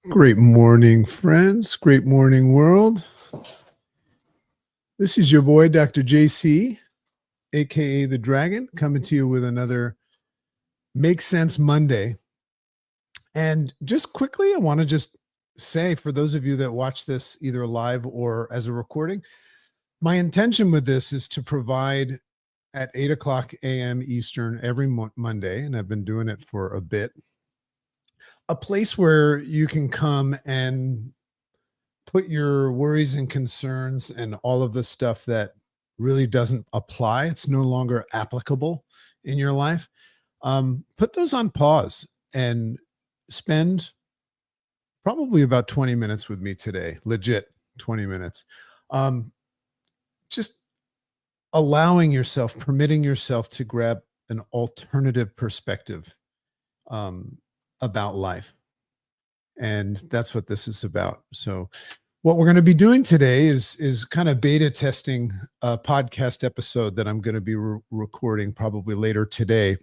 Great morning, friends. Great morning, world. This is your boy, Dr. JC, aka the Dragon, coming to you with another Make Sense Monday. And just quickly, I want to just say for those of you that watch this either live or as a recording, my intention with this is to provide at 8 o'clock a.m. Eastern every Monday, and I've been doing it for a bit, a place where you can come and put your worries and concerns and all of the stuff that really doesn't apply, it's no longer applicable in your life, put those on pause and spend probably about 20 minutes with me today, legit 20 minutes. Just allowing yourself, permitting yourself to grab an alternative perspective about life. And that's what this is about. So what we're going to be doing today is kind of beta testing a podcast episode that I'm going to be recording probably later today.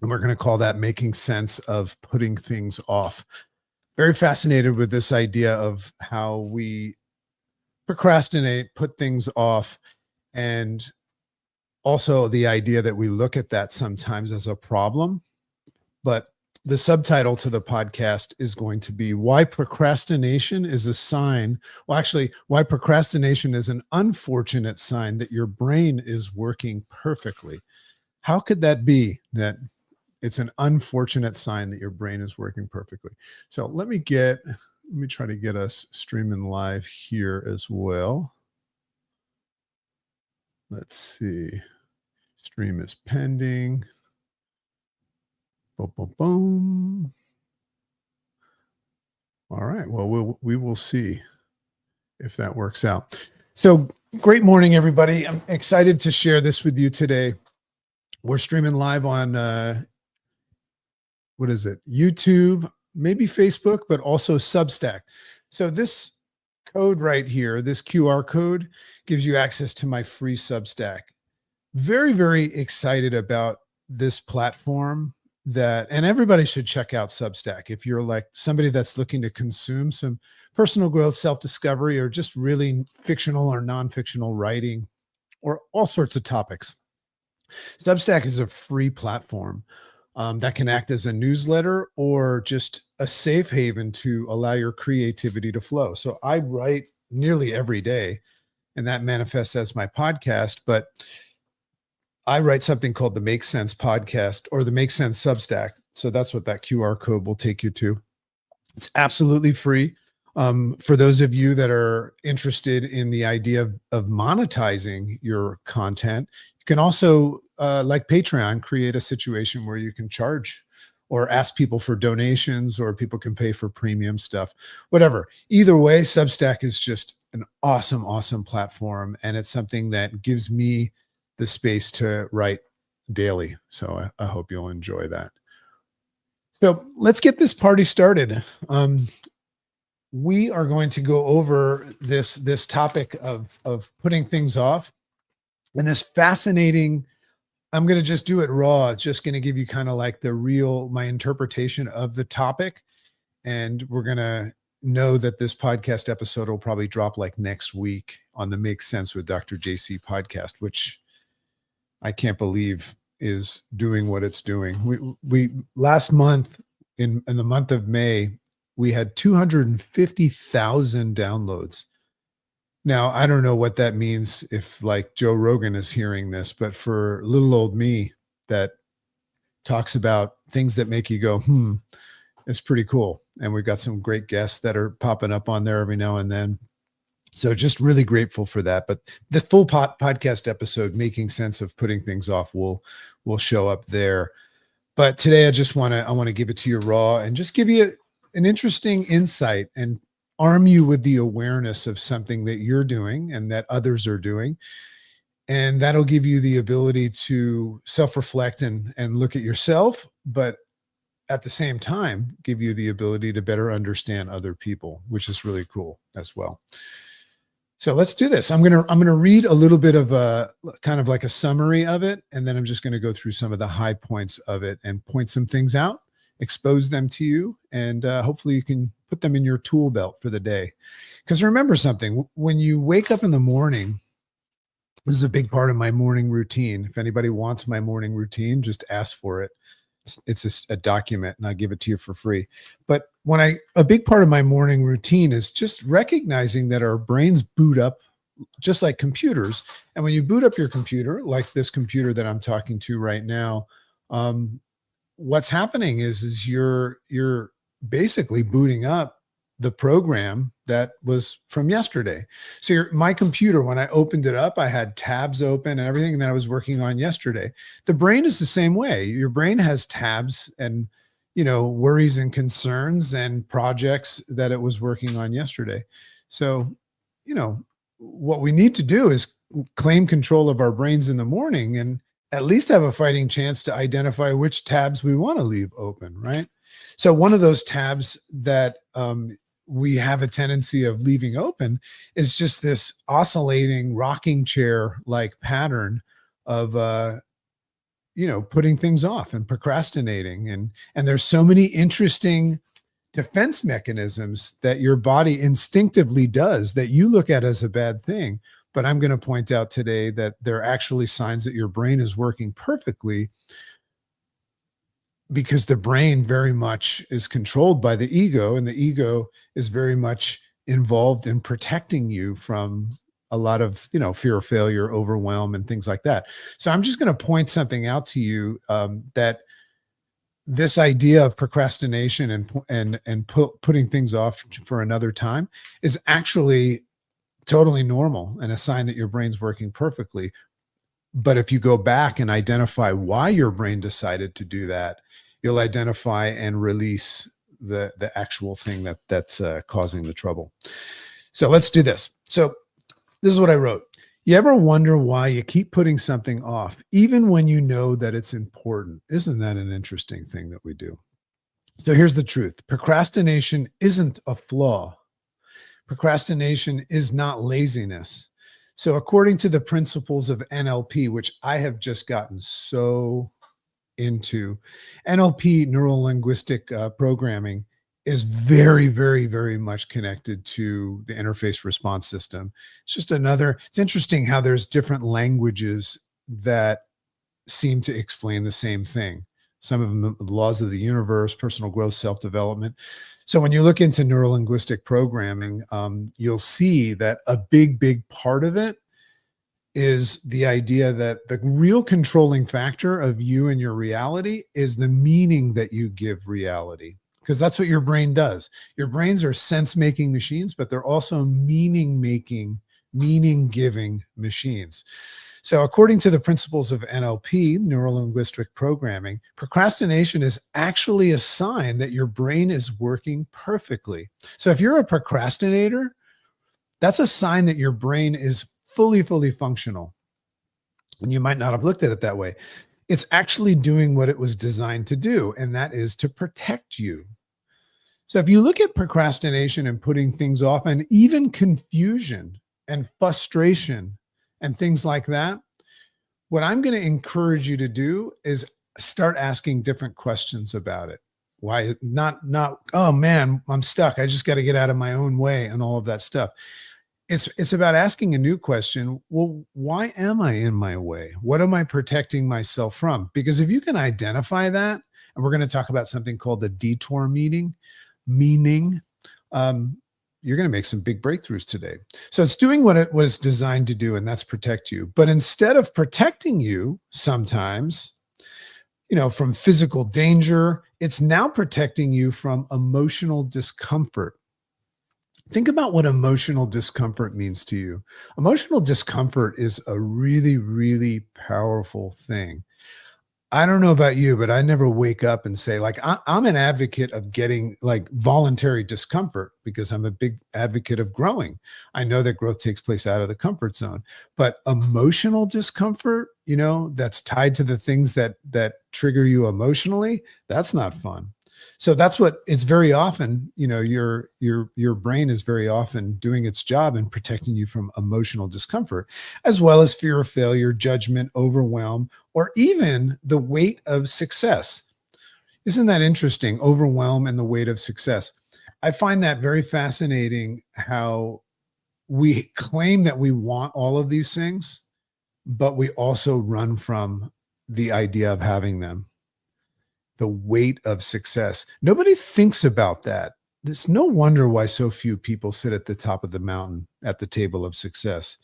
And we're going to call that Making Sense of Putting Things Off. Very fascinated with this idea of how we procrastinate, put things off, and also the idea that we look at that sometimes as a problem. But the subtitle to the podcast is going to be why procrastination is a sign. Well, actually, why procrastination is an unfortunate sign that your brain is working perfectly. How could that be that it's an unfortunate sign that your brain is working perfectly? So let me try to get us streaming live here as well. Let's see. Stream is pending. Boom, boom, boom. All right. Well, we will see if that works out. So great morning, everybody. I'm excited to share this with you today. We're streaming live on, YouTube, maybe Facebook, but also Substack. So this code right here, this QR code gives you access to my free Substack. Very, very excited about this platform. And everybody should check out Substack if you're like somebody that's looking to consume some personal growth, self-discovery, or just really fictional or non-fictional writing, or all sorts of topics. Substack is a free platform that can act as a newsletter or just a safe haven to allow your creativity to flow. So I write nearly every day, and that manifests as my podcast, but I write something called the Make Sense podcast or the Make Sense Substack. So that's what that QR code will take you to. It's absolutely free. For those of you that are interested in the idea of monetizing your content, you can also, like Patreon, create a situation where you can charge or ask people for donations, or people can pay for premium stuff, whatever. Either way, Substack is just an awesome, awesome platform. And it's something that gives me the space to write daily. So I hope you'll enjoy that. So let's get this party started. We are going to go over this topic of putting things off, and this fascinating, I'm going to just do it raw. Just going to give you kind of like my interpretation of the topic. And we're going to know that this podcast episode will probably drop like next week on the Make Sense with Dr. JC podcast, which I can't believe is doing what it's doing. We last month in the month of May, we had 250,000 downloads. Now, I don't know what that means if like Joe Rogan is hearing this, but for little old me that talks about things that make you go, it's pretty cool. And we've got some great guests that are popping up on there every now and then. So just really grateful for that. But the full podcast episode, Making Sense of Putting Things Off, will show up there. But today I want to give it to you raw and just give you an interesting insight and arm you with the awareness of something that you're doing and that others are doing. And that'll give you the ability to self-reflect and look at yourself, but at the same time, give you the ability to better understand other people, which is really cool as well. So let's do this. I'm gonna read a little bit of a kind of like a summary of it, and then I'm just going to go through some of the high points of it and point some things out expose them to you, and hopefully you can put them in your tool belt for the day. Because remember something, when you wake up in the morning, this is a big part of my morning routine. If anybody wants my morning routine, just ask for it. It's a document, and I'll give it to you for free. But a big part of my morning routine is just recognizing that our brains boot up just like computers. And when you boot up your computer, like this computer that I'm talking to right now, what's happening is you're basically booting up the program that was from yesterday. So my computer, when I opened it up, I had tabs open and everything that I was working on yesterday. The brain is the same way. Your brain has tabs and, worries and concerns and projects that it was working on yesterday. So, what we need to do is claim control of our brains in the morning and at least have a fighting chance to identify which tabs we want to leave open, right? So one of those tabs that we have a tendency of leaving open is just this oscillating rocking chair like pattern of putting things off and procrastinating, and there's so many interesting defense mechanisms that your body instinctively does that you look at as a bad thing. But I'm going to point out today that they're actually signs that your brain is working perfectly, because the brain very much is controlled by the ego, and the ego is very much involved in protecting you from a lot of, fear of failure, overwhelm, and things like that. So I'm just going to point something out to you, that this idea of procrastination and putting things off for another time is actually totally normal and a sign that your brain's working perfectly. But if you go back and identify why your brain decided to do that, you'll identify and release the actual thing that's causing the trouble. So let's do this. So this is what I wrote. You ever wonder why you keep putting something off, even when you know that it's important? Isn't that an interesting thing that we do? So here's the truth. Procrastination isn't a flaw. Procrastination is not laziness. So according to the principles of NLP, which I have just gotten so into, NLP, Neuro Linguistic Programming, is very, very, very much connected to the interface response system. It's interesting how there's different languages that seem to explain the same thing. Some of them, the laws of the universe, personal growth, self-development. So when you look into neuro-linguistic programming, you'll see that a big, big part of it is the idea that the real controlling factor of you and your reality is the meaning that you give reality. Because that's what your brain does. Your brains are sense-making machines, but they're also meaning-making, meaning-giving machines. So according to the principles of NLP, Neuro-Linguistic Programming, procrastination is actually a sign that your brain is working perfectly. So if you're a procrastinator, that's a sign that your brain is fully functional. And you might not have looked at it that way. It's actually doing what it was designed to do, and that is to protect you. So if you look at procrastination and putting things off, and even confusion and frustration and things like that, what I'm going to encourage you to do is start asking different questions about it. Why not, oh man, I'm stuck, I just got to get out of my own way and all of that stuff. It's about asking a new question. Well, why am I in my way? What am I protecting myself from? Because if you can identify that, and we're going to talk about something called the detour meaning, you're going to make some big breakthroughs today. So it's doing what it was designed to do, and that's protect you. But instead of protecting you sometimes, from physical danger, it's now protecting you from emotional discomfort. Think about what emotional discomfort means to you. Emotional discomfort is a really, really powerful thing. I don't know about you, but I never wake up and say, like, I'm an advocate of getting like voluntary discomfort because I'm a big advocate of growing. I know that growth takes place out of the comfort zone, but emotional discomfort, that's tied to the things that trigger you emotionally, that's not fun. So that's what it's very often, your brain is very often doing its job in protecting you from emotional discomfort, as well as fear of failure, judgment, overwhelm, or even the weight of success. Isn't that interesting? Overwhelm and the weight of success. I find that very fascinating how we claim that we want all of these things, but we also run from the idea of having them. The weight of success. Nobody thinks about that. It's no wonder why so few people sit at the top of the mountain at the table of success.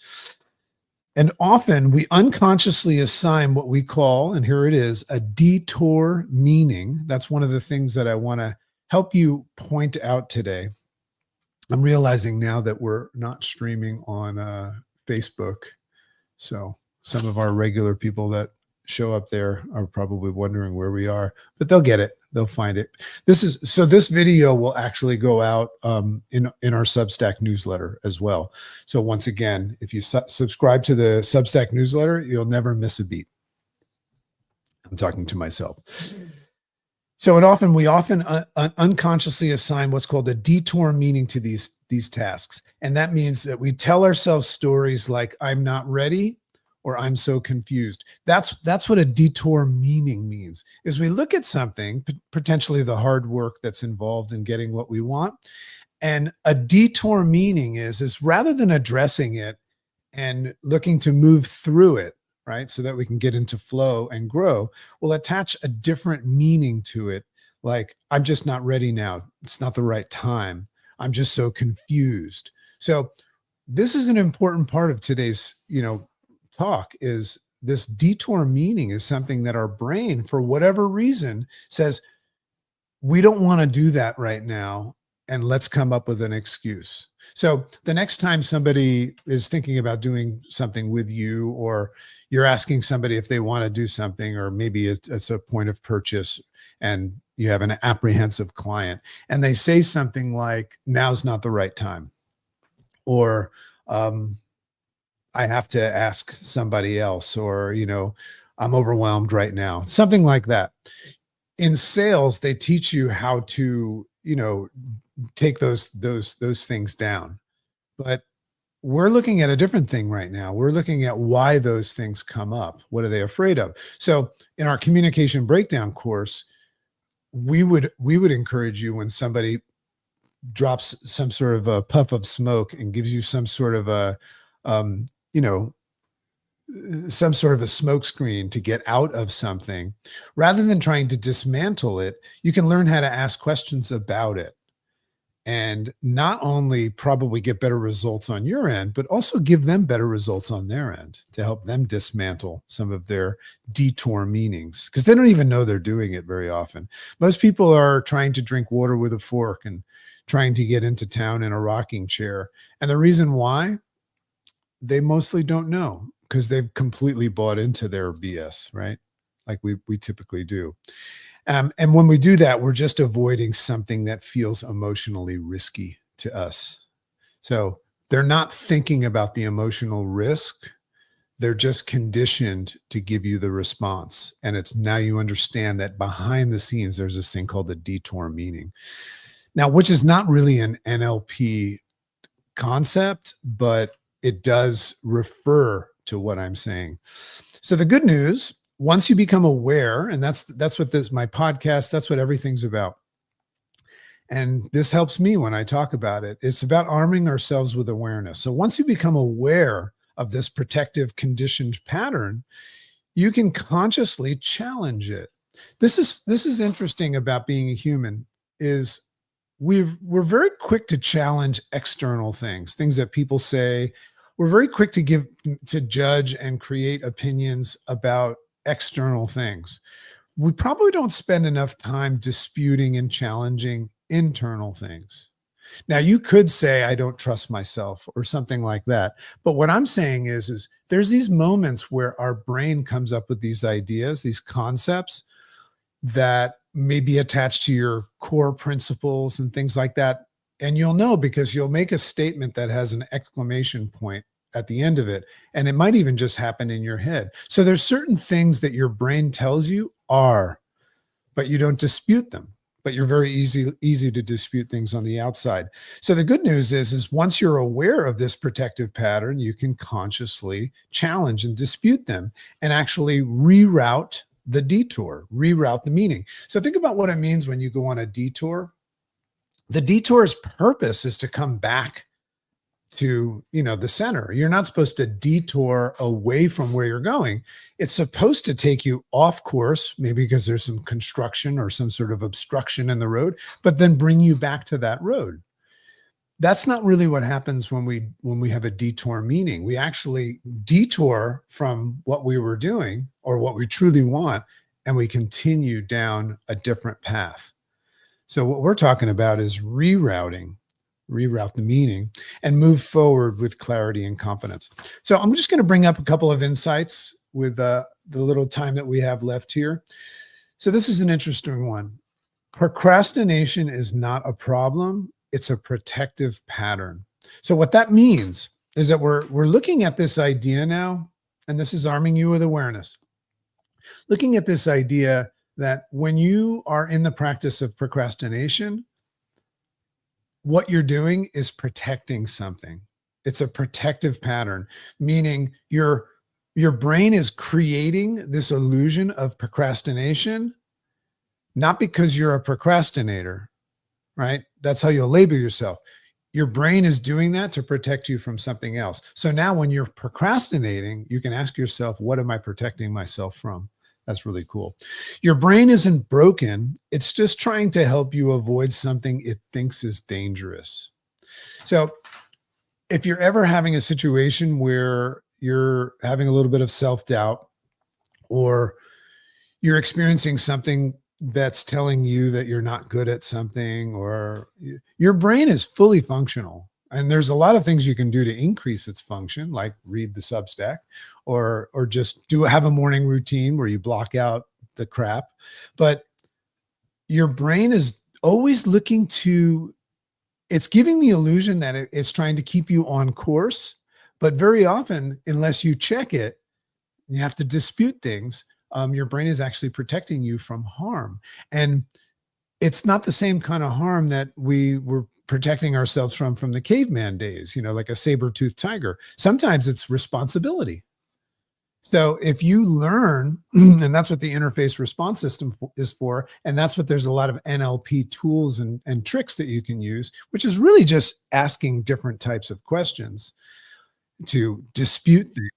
And often we unconsciously assign what we call, and here it is, a detour meaning. That's one of the things that I want to help you point out today. I'm realizing now that we're not streaming on Facebook. So some of our regular people that show up there are probably wondering where we are, but they'll get it. They'll find it. This video will actually go out in our Substack newsletter as well. So once again, if you subscribe to the Substack newsletter, you'll never miss a beat. I'm talking to myself. So we often unconsciously assign what's called a detour meaning to these tasks. And that means that we tell ourselves stories like, I'm not ready, or I'm so confused. That's what a detour meaning means, is we look at something, potentially the hard work that's involved in getting what we want. And a detour meaning is rather than addressing it and looking to move through it, right, so that we can get into flow and grow, we'll attach a different meaning to it. Like, I'm just not ready now. It's not the right time. I'm just so confused. So this is an important part of today's, talk. Is this detour meaning is something that our brain, for whatever reason, says, we don't want to do that right now, and let's come up with an excuse. So the next time somebody is thinking about doing something with you, or you're asking somebody if they want to do something, or maybe it's a point of purchase and you have an apprehensive client and they say something like, now's not the right time, or I have to ask somebody else, or, I'm overwhelmed right now, something like that. In sales, they teach you how to, take those things down. But we're looking at a different thing right now. We're looking at why those things come up. What are they afraid of? So in our communication breakdown course, we would encourage you, when somebody drops some sort of a puff of smoke and gives you some sort of some sort of a smoke screen to get out of something, rather than trying to dismantle it, you can learn how to ask questions about it, and not only probably get better results on your end, but also give them better results on their end to help them dismantle some of their detour meanings, because they don't even know they're doing it very often. Most people are trying to drink water with a fork and trying to get into town in a rocking chair. And the reason why, they mostly don't know, because they've completely bought into their BS, right? Like we typically do. And when we do that, we're just avoiding something that feels emotionally risky to us. So they're not thinking about the emotional risk. They're just conditioned to give you the response. And it's now you understand that behind the scenes, there's this thing called a detour meaning. Now, which is not really an NLP concept, but it does refer to what I'm saying. So the good news, once you become aware, and that's what my podcast, that's what everything's about. And this helps me when I talk about it. It's about arming ourselves with awareness. So once you become aware of this protective conditioned pattern, you can consciously challenge it. This is interesting about being a human, is we're very quick to challenge external things that people say. We're very quick to judge and create opinions about external things. We probably don't spend enough time disputing and challenging internal things. Now, you could say, I don't trust myself, or something like that. But what I'm saying is there's these moments where our brain comes up with these ideas, these concepts that may be attached to your core principles and things like that. And you'll know, because you'll make a statement that has an exclamation point at the end of it. And it might even just happen in your head. So there's certain things that your brain tells you are, but you don't dispute them. But you're very easy to dispute things on the outside. So the good news is once you're aware of this protective pattern, you can consciously challenge and dispute them, and actually reroute the detour, reroute the meaning. So think about what it means when you go on a detour. The detour's purpose is to come back to, the center. You're not supposed to detour away from where you're going. It's supposed to take you off course, maybe because there's some construction or some sort of obstruction in the road, but then bring you back to that road. That's not really what happens when we have a detour meaning. We actually detour from what we were doing or what we truly want, and we continue down a different path. So what we're talking about is reroute the meaning, and move forward with clarity and confidence. So I'm just going to bring up a couple of insights with the little time that we have left here. So this is an interesting one. Procrastination is not a problem. It's a protective pattern. So what that means is that we're looking at this idea now, and this is arming you with awareness. Looking at this idea that when you are in the practice of procrastination, what you're doing is protecting something. It's a protective pattern, meaning your brain is creating this illusion of procrastination, not because you're a procrastinator, right? That's how you'll label yourself. Your brain is doing that to protect you from something else. So now when you're procrastinating, you can ask yourself, what am I protecting myself from? That's really cool. Your brain isn't broken. It's just trying to help you avoid something it thinks is dangerous. So if you're ever having a situation where you're having a little bit of self-doubt, or you're experiencing something that's telling you that you're not good at something, or your brain is fully functional. And there's a lot of things you can do to increase its function, like read the Substack, or just have a morning routine where you block out the crap. But your brain is always looking to, it's giving the illusion that it's trying to keep you on course. But very often, unless you check it, you have to dispute things. Your brain is actually protecting you from harm. And it's not the same kind of harm that we were protecting ourselves from the caveman days, like a saber-toothed tiger. Sometimes it's responsibility. So if you learn, and that's what the interface response system is for, and that's what there's a lot of NLP tools and tricks that you can use, which is really just asking different types of questions to dispute things.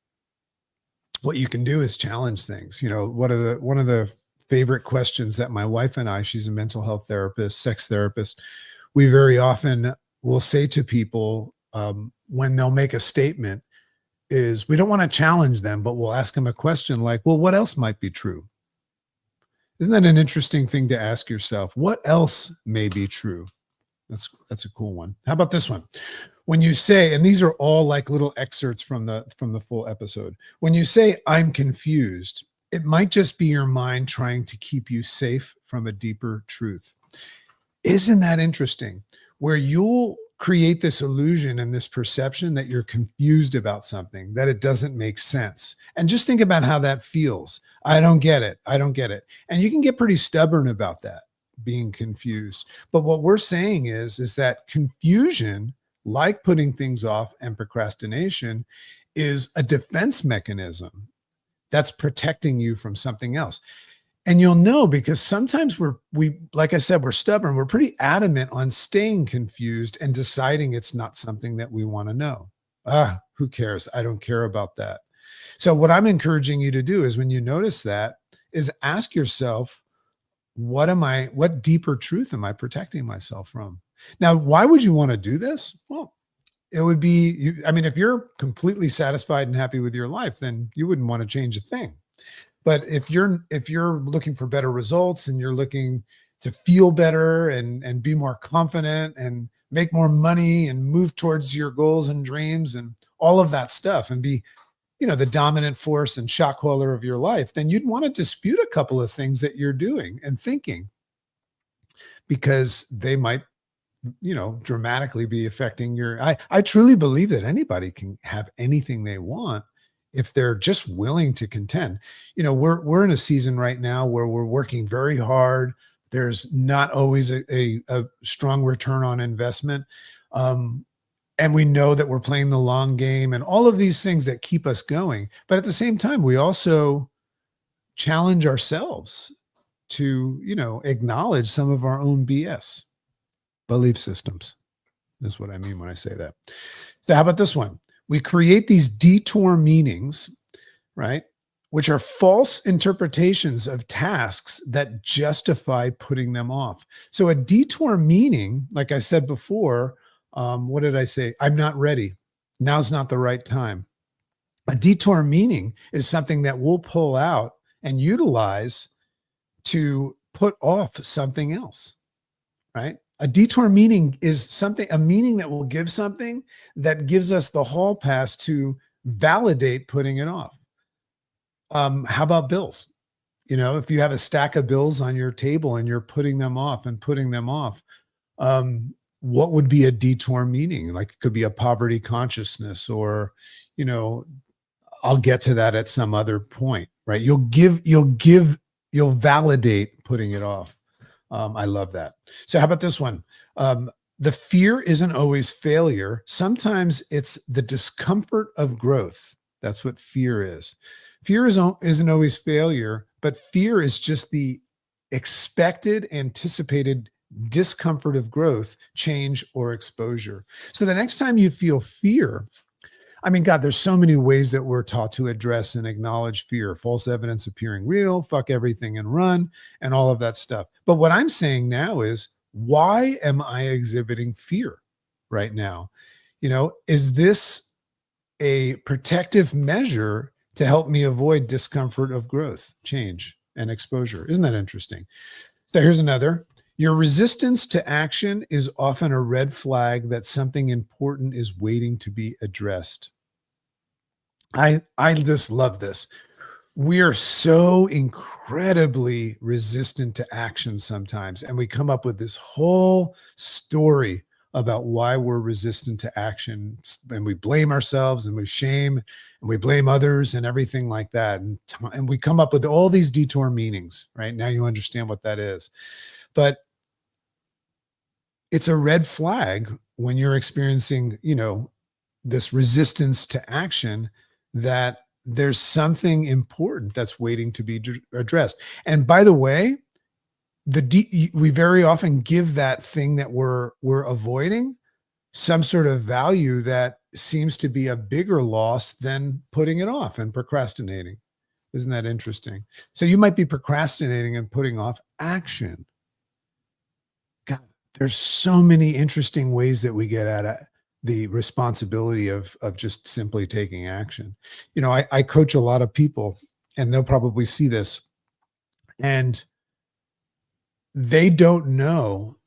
What you can do is challenge things. One of the favorite questions that my wife and I, she's a mental health therapist, sex therapist, we very often will say to people when they'll make a statement is, we don't want to challenge them, but we'll ask them a question like, well, what else might be true? Isn't that an interesting thing to ask yourself? What else may be true? That's a cool one. How about this one? When you say, and these are all like little excerpts from the full episode. When you say, I'm confused, it might just be your mind trying to keep you safe from a deeper truth. Isn't that interesting? Where you'll create this illusion and this perception that you're confused about something, that it doesn't make sense. And just think about how that feels. I don't get it. I don't get it. And you can get pretty stubborn about that, being confused. But what we're saying is that confusion, like putting things off and procrastination, is a defense mechanism that's protecting you from something else. And you'll know, because sometimes like I said, we're stubborn. We're pretty adamant on staying confused and deciding it's not something that we want to know. Who cares? I don't care about that. So what I'm encouraging you to do is, when you notice that, is ask yourself, what deeper truth am I protecting myself from? Now, why would you want to do this? Well, it would be, if you're completely satisfied and happy with your life, then you wouldn't want to change a thing. But if you're looking for better results, and you're looking to feel better and be more confident and make more money and move towards your goals and dreams and all of that stuff, and be, the dominant force and shot caller of your life, then you'd want to dispute a couple of things that you're doing and thinking, because they might, dramatically be affecting I truly believe that anybody can have anything they want if they're just willing to contend. We're in a season right now where we're working very hard. There's not always a strong return on investment. And we know that we're playing the long game and all of these things that keep us going. But at the same time, we also challenge ourselves to, acknowledge some of our own BS. Belief systems is what I mean when I say that. So how about this one? We create these detour meanings, right? Which are false interpretations of tasks that justify putting them off. So a detour meaning, like I said before, what did I say? I'm not ready. Now's not the right time. A detour meaning is something that we'll pull out and utilize to put off something else, right? A detour meaning is a meaning that will give something that gives us the hall pass to validate putting it off. How about bills? If you have a stack of bills on your table and you're putting them off and putting them off, what would be a detour meaning? Like it could be a poverty consciousness, or, I'll get to that at some other point, right? You'll validate putting it off. I love that. So how about this one? The fear isn't always failure. Sometimes it's the discomfort of growth. That's what fear is. Fear isn't always failure, but fear is just the expected, anticipated discomfort of growth, change, or exposure. So the next time you feel fear, God, there's so many ways that we're taught to address and acknowledge fear. False evidence appearing real, fuck everything and run, and all of that stuff. But what I'm saying now is, why am I exhibiting fear right now? Is this a protective measure to help me avoid discomfort of growth, change, and exposure? Isn't that interesting? So here's another. Your resistance to action is often a red flag that something important is waiting to be addressed. I just love this. We are so incredibly resistant to action sometimes, and we come up with this whole story about why we're resistant to action, and we blame ourselves and we shame and we blame others and everything like that. And we come up with all these detour meanings, right? Now you understand what that is. But it's a red flag when you're experiencing, this resistance to action, that there's something important that's waiting to be addressed. And by the way, we very often give that thing that we're avoiding some sort of value that seems to be a bigger loss than putting it off and procrastinating. Isn't that interesting? So you might be procrastinating and putting off action. God, there's so many interesting ways that we get at the responsibility of just simply taking action. I coach a lot of people, and they'll probably see this, and they don't know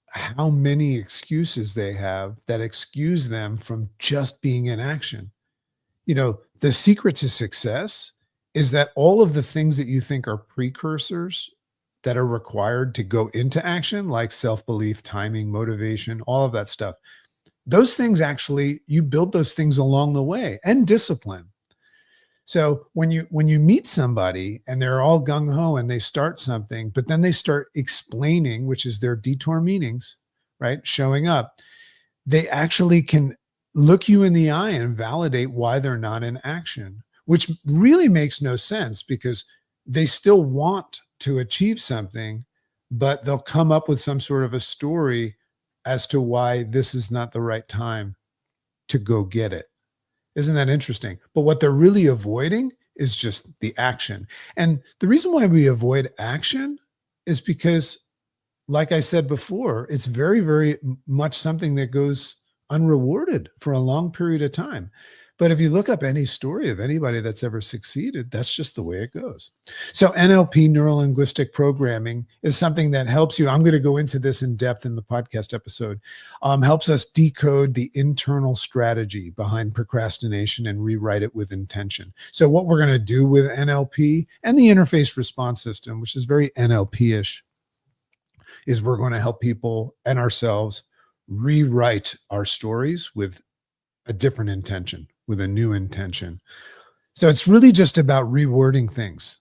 how many excuses they have that excuse them from just being in action. The secret to success is that all of the things that you think are precursors that are required to go into action, like self-belief, timing, motivation, all of that stuff, those things actually, you build those things along the way, and discipline. So when you meet somebody and they're all gung-ho and they start something, but then they start explaining, which is their detour meanings, right? Showing up, they actually can look you in the eye and validate why they're not in action, which really makes no sense, because they still want to achieve something, but they'll come up with some sort of a story as to why this is not the right time to go get it. Isn't that interesting? But what they're really avoiding is just the action. And the reason why we avoid action is because, like I said before, it's very, very much something that goes unrewarded for a long period of time. But if you look up any story of anybody that's ever succeeded, that's just the way it goes. So NLP, Neuro Linguistic Programming, is something that helps you. I'm going to go into this in depth in the podcast episode. Helps us decode the internal strategy behind procrastination and rewrite it with intention. So what we're going to do with NLP and the interface response system, which is very NLP-ish, is we're going to help people and ourselves rewrite our stories with a different intention, with a new intention. So it's really just about rewording things.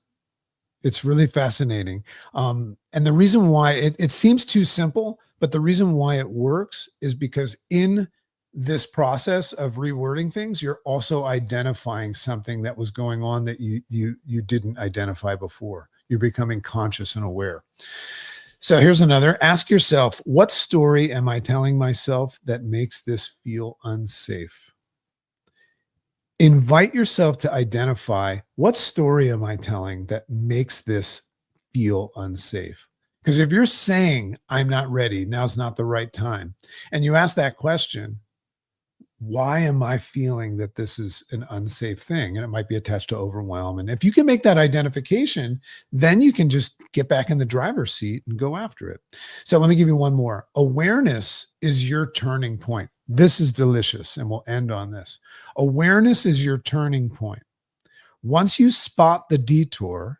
It's really fascinating. And the reason why it seems too simple, but the reason why it works is because in this process of rewording things, you're also identifying something that was going on that you didn't identify before. You're becoming conscious and aware. So here's another. Ask yourself, what story am I telling myself that makes this feel unsafe? Invite yourself to identify, what story am I telling that makes this feel unsafe? Because if you're saying, I'm not ready, now's not the right time, and you ask that question, why am I feeling that this is an unsafe thing? And it might be attached to overwhelm. And if you can make that identification, then you can just get back in the driver's seat and go after it. So let me give you one more. Awareness is your turning point. This is delicious, and we'll end on this. Awareness is your turning point. Once you spot the detour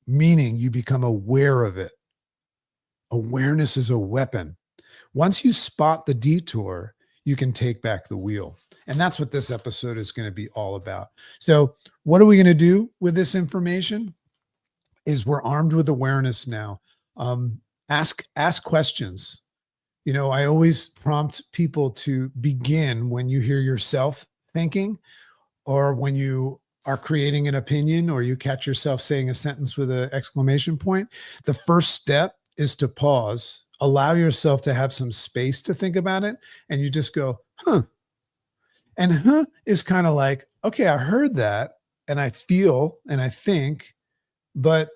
meaning you become aware of it. Awareness is a weapon. Once you spot the detour, you can take back the wheel. And that's what this episode is going to be all about. So what are we going to do with this information? Is we're armed with awareness now. Ask questions. You know, I always prompt people to begin when you hear yourself thinking, or when you are creating an opinion, or you catch yourself saying a sentence with an exclamation point. The first step is to pause, allow yourself to have some space to think about it, and you just go, huh. And huh is kind of like, okay, I heard that and I feel and I think, but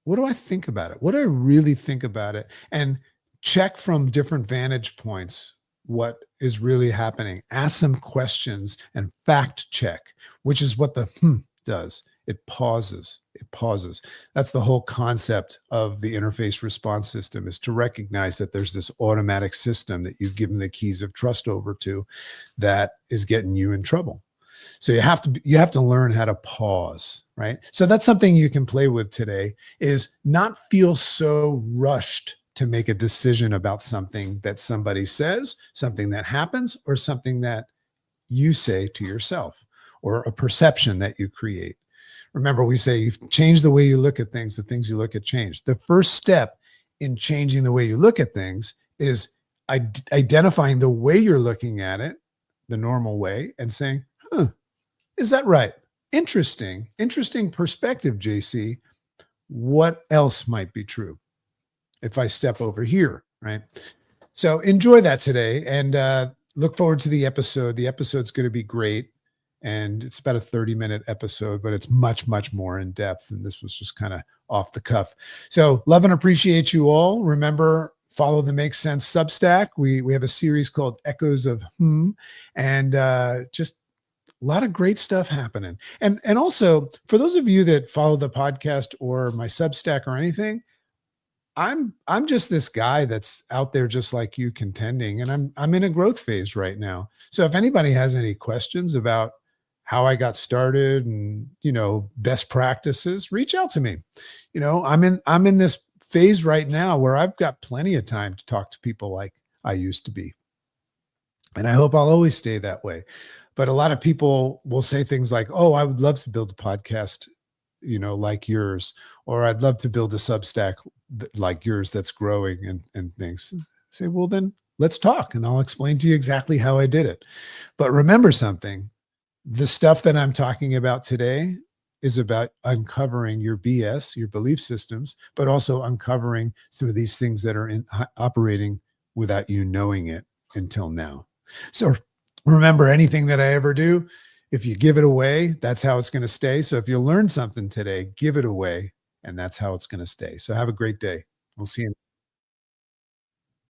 what do I think about it? What do I really think about it? And check from different vantage points what is really happening. Ask some questions and fact check, which is what the does. It pauses. It pauses. That's the whole concept of the interface response system, is to recognize that there's this automatic system that you've given the keys of trust over to that is getting you in trouble. So you have to learn how to pause, right? So that's something you can play with today, is not feel so rushed to make a decision about something that somebody says, something that happens, or something that you say to yourself, or a perception that you create. Remember, we say you change the way you look at things, the things you look at change. The first step in changing the way you look at things is identifying the way you're looking at it, the normal way, and saying, is that right? Interesting perspective, JC. What else might be true if I step over here, right? So enjoy that today, and look forward to the episode. The episode's going to be great. And it's about a 30-minute episode, but it's much, much more in depth. And this was just kind of off the cuff. So love and appreciate you all. Remember, follow the Make Sense Substack. We have a series called Echoes of and just a lot of great stuff happening. And also, for those of you that follow the podcast or my Substack or anything, I'm just this guy that's out there just like you, contending, and I'm in a growth phase right now. So if anybody has any questions about how I got started and, best practices, reach out to me. I'm in this phase right now where I've got plenty of time to talk to people like I used to be. And I hope I'll always stay that way. But a lot of people will say things like, oh, I would love to build a podcast, like yours, or I'd love to build a Substack like yours that's growing and things. Say, well, then let's talk and I'll explain to you exactly how I did it. But remember something, the stuff that I'm talking about today is about uncovering your BS, your belief systems, but also uncovering some of these things that are operating without you knowing it until now. So remember, anything that I ever do, if you give it away, that's how it's going to stay. So if you learn something today, give it away, and that's how it's going to stay. So have a great day. We'll see you.